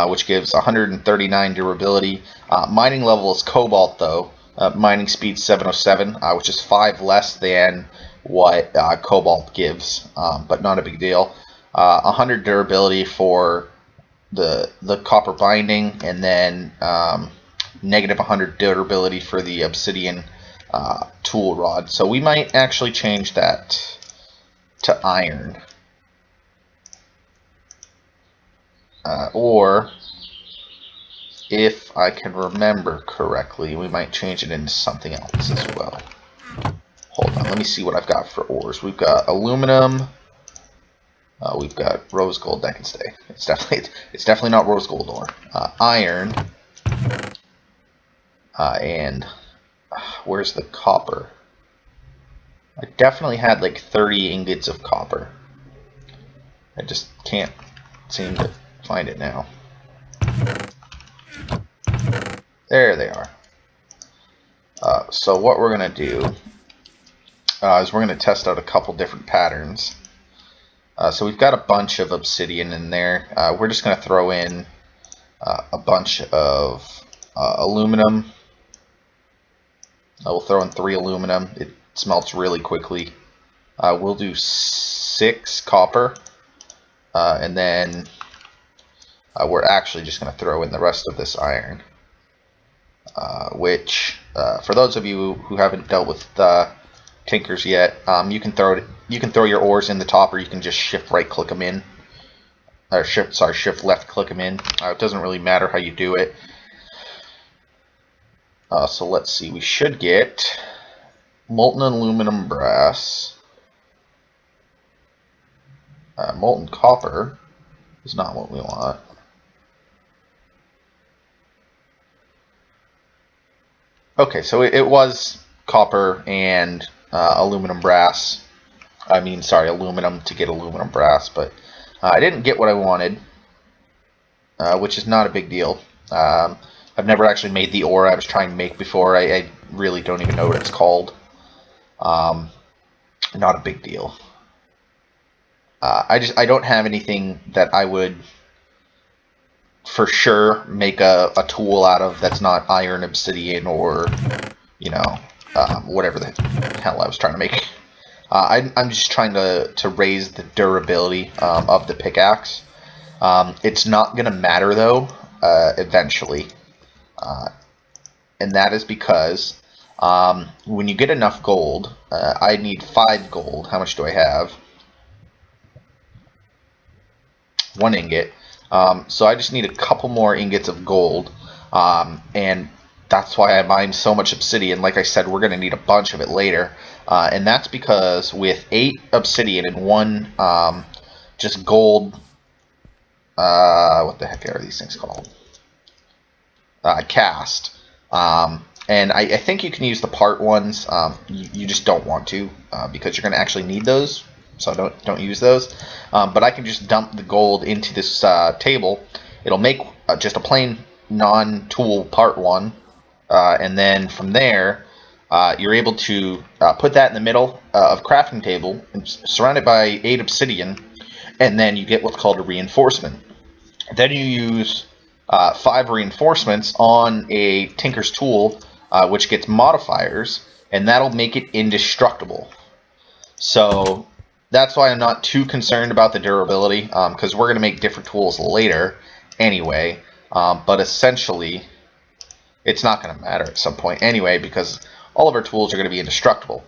which gives 139 durability. Mining level is cobalt, though. Mining speed 707, which is 5 less than what cobalt gives, but not a big deal. 100 durability for the copper binding, and then negative 100 durability for the obsidian tool rod. So we might actually change that to iron, or if I can remember correctly, we might change it into something else as well. Hold on, let me see what I've got for ores. We've got aluminum. We've got rose gold. That can stay. It's definitely not rose gold ore. Iron, and where's the copper? I definitely had like 30 ingots of copper. I just can't seem to find it now. There they are. So what we're going to do is we're going to test out a couple different patterns. So we've got a bunch of obsidian in there. We're just going to throw in a bunch of aluminum. We'll throw in 3 aluminum. It smelts really quickly. We'll do 6 copper, and then we're actually just going to throw in the rest of this iron, which for those of you who haven't dealt with tinkers yet, you can throw your ores in the top, or you can just shift right click them in, or shift left click them in. It doesn't really matter how you do it. So let's see, we should get molten aluminum brass. Molten copper is not what we want. Okay, so it was copper and aluminum brass. Aluminum to get aluminum brass, but I didn't get what I wanted, which is not a big deal. I've never actually made the ore I was trying to make before. I really don't even know what it's called. Not a big deal. I don't have anything that I would for sure make a tool out of that's not iron, obsidian, or whatever the hell I was trying to make. I'm just trying to raise the durability of the pickaxe. It's not gonna matter though eventually, and that is because when you get enough gold, I need 5 gold. How much do I have? 1 ingot. So I just need a couple more ingots of gold, and that's why I mined so much obsidian. Like I said, we're going to need a bunch of it later, and that's because with 8 obsidian and 1 just gold, what the heck are these things called? Cast. And I think you can use the part ones. You just don't want to because you're going to actually need those. So don't use those. But I can just dump the gold into this table. It'll make just a plain non-tool part 1. And then from there, you're able to put that in the middle of crafting table, and surrounded by 8 obsidian, and then you get what's called a reinforcement. Then you use 5 reinforcements on a tinker's tool, which gets modifiers, and that'll make it indestructible. So that's why I'm not too concerned about the durability, because we're going to make different tools later anyway. But essentially, it's not going to matter at some point anyway, because all of our tools are going to be indestructible.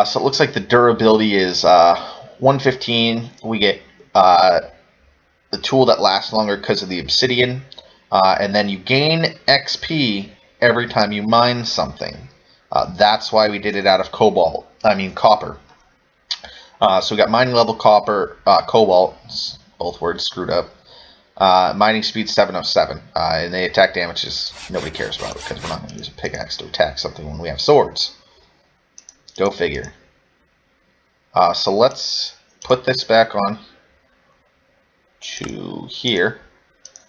So it looks like the durability is 115. We get the tool that lasts longer because of the obsidian, and then you gain XP every time you mine something. That's why we did it out of copper. So we got mining level copper, cobalt, both words screwed up. Mining speed 707, and the attack damage is nobody cares about it because we're not going to use a pickaxe to attack something when we have swords. Go figure. So let's put this back on to here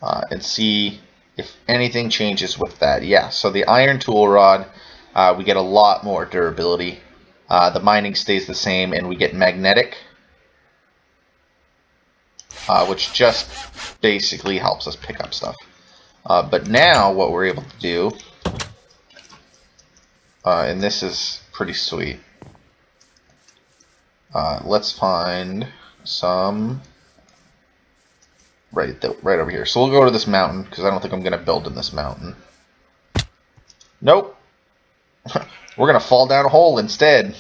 and see if anything changes with that. Yeah, so the iron tool rod, we get a lot more durability. The mining stays the same, and we get magnetic, which just basically helps us pick up stuff. But now what we're able to do, and this is pretty sweet, let's find some right over here. So we'll go to this mountain, because I don't think I'm going to build in this mountain. Nope. We're going to fall down a hole instead.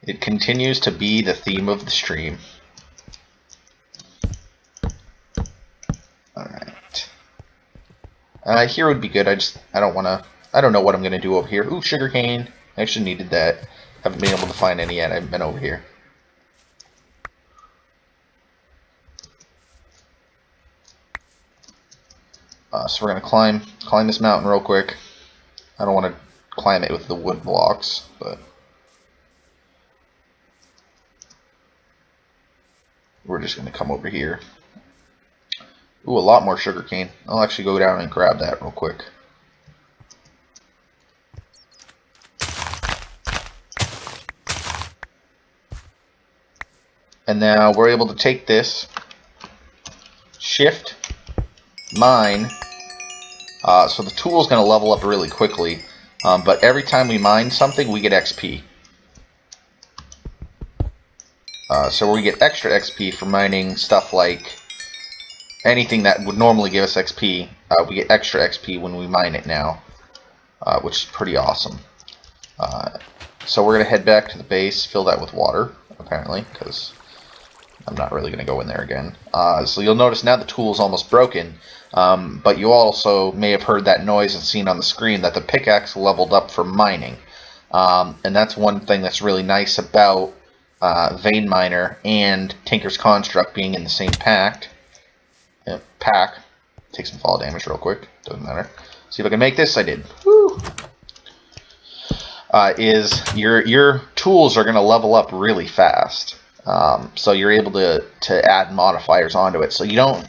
It continues to be the theme of the stream. Alright. Here would be good. I don't know what I'm going to do over here. Ooh, sugarcane. I actually needed that. Haven't been able to find any yet. I've been over here. So we're going to climb this mountain real quick. I don't want to climb it with the wood blocks, but we're just going to come over here. Ooh, a lot more sugarcane. I'll actually go down and grab that real quick. And now we're able to take this, shift, mine. So the tool is going to level up really quickly, but every time we mine something, we get XP. So we get extra XP for mining stuff like anything that would normally give us XP. We get extra XP when we mine it now, which is pretty awesome. So we're going to head back to the base, fill that with water, apparently, because I'm not really going to go in there again. So you'll notice now the tool is almost broken, but you also may have heard that noise and seen on the screen that the pickaxe leveled up for mining. And that's one thing that's really nice about Vein Miner and Tinker's Construct being in the same pack. Take some fall damage real quick, doesn't matter. See if I can make this. I did. Woo! Is your tools are going to level up really fast. So you're able to add modifiers onto it. So you don't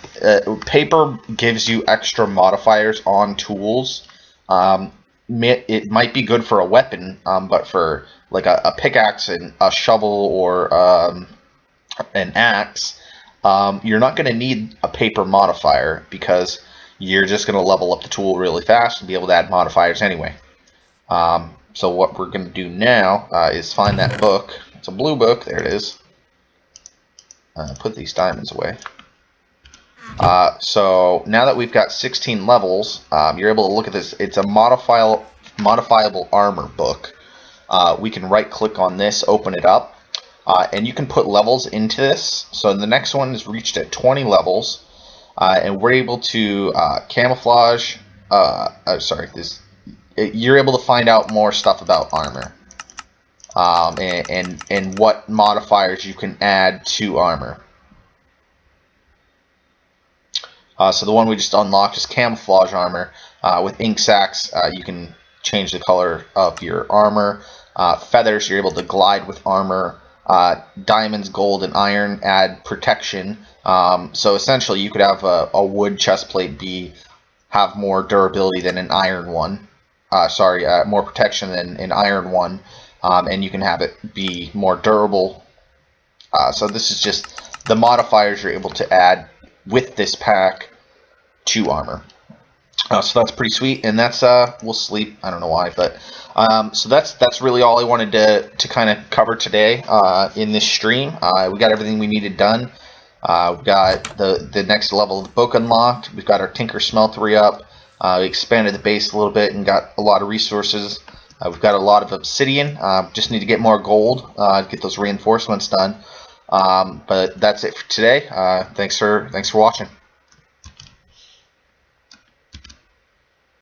paper gives you extra modifiers on tools. It might be good for a weapon, but for like a pickaxe and a shovel or an axe, you're not going to need a paper modifier because you're just going to level up the tool really fast and be able to add modifiers anyway. So what we're going to do now is find that book. It's a blue book. There it is. Put these diamonds away. So now that we've got 16 levels, you're able to look at this. It's a modifiable armor book. We can right click on this, open it up, and you can put levels into this. So the next one is reached at 20 levels, and we're able to camouflage. You're able to find out more stuff about armor. And what modifiers you can add to armor. So the one we just unlocked is camouflage armor. With ink sacs, you can change the color of your armor. Feathers, you're able to glide with armor. Diamonds, gold, and iron add protection. So essentially, you could have a wood chest plate have more durability than an iron one. More protection than an iron one. And you can have it be more durable. So this is just the modifiers you're able to add with this pack to armor. So that's pretty sweet, and that's we'll sleep. I don't know why, but so that's really all I wanted to kind of cover today in this stream. We got everything we needed done. We've got the next level of the book unlocked. We've got our Tinker Smeltery up. We expanded the base a little bit and got a lot of resources. We've got a lot of obsidian. Just need to get more gold, get those reinforcements done. But that's it for today. Thanks for watching.